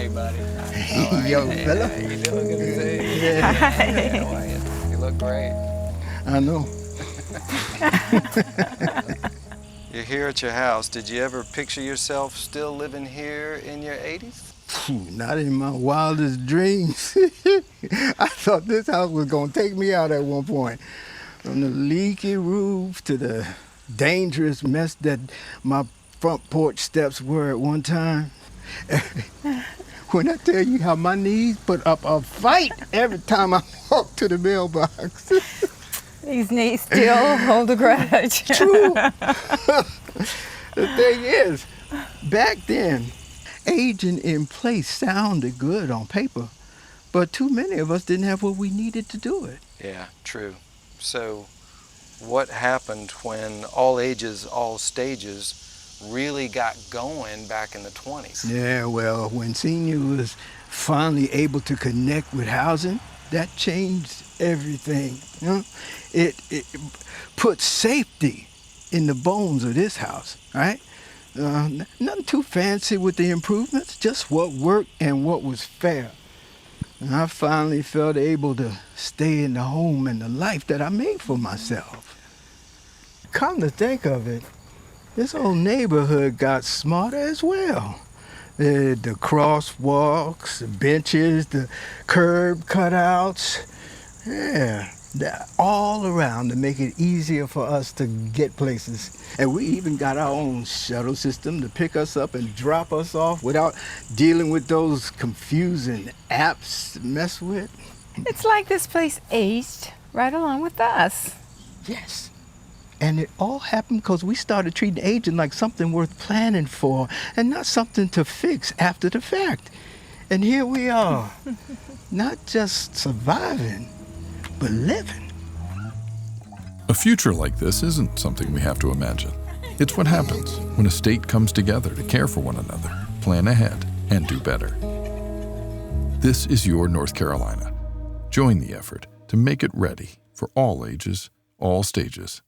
Hey, buddy. How are Yo, you? fella. How you doing? Good to see you. Yeah, How are you? You look great. I know. You're here at your house. Did you ever picture yourself still living here in your 80s? Not in my wildest dreams. I thought this house was gonna take me out at one point. From the leaky roof to the dangerous mess that my front porch steps were at one time. When I tell you how my knees put up a fight every time I walk to the mailbox. These knees still hold a grudge. True. The thing is, back then, aging in place sounded good on paper, but too many of us didn't have what we needed to do it. Yeah, true. So, what happened when all ages, all stages really got going back in the 20s? Yeah, well, when Senior was finally able to connect with housing, that changed everything. You know? It put safety in the bones of this house, right? Nothing too fancy with the improvements, just what worked and what was fair. And I finally felt able to stay in the home and the life that I made for myself. Come to think of it, this whole neighborhood got smarter as well. The crosswalks, the benches, the curb cutouts, yeah, they're all around to make it easier for us to get places. And we even got our own shuttle system to pick us up and drop us off without dealing with those confusing apps to mess with. It's like this place aged right along with us. Yes. And it all happened because we started treating aging like something worth planning for and not something to fix after the fact. And here we are, not just surviving, but living. A future like this isn't something we have to imagine. It's what happens when a state comes together to care for one another, plan ahead, and do better. This is your North Carolina. Join the effort to make it ready for all ages, all stages,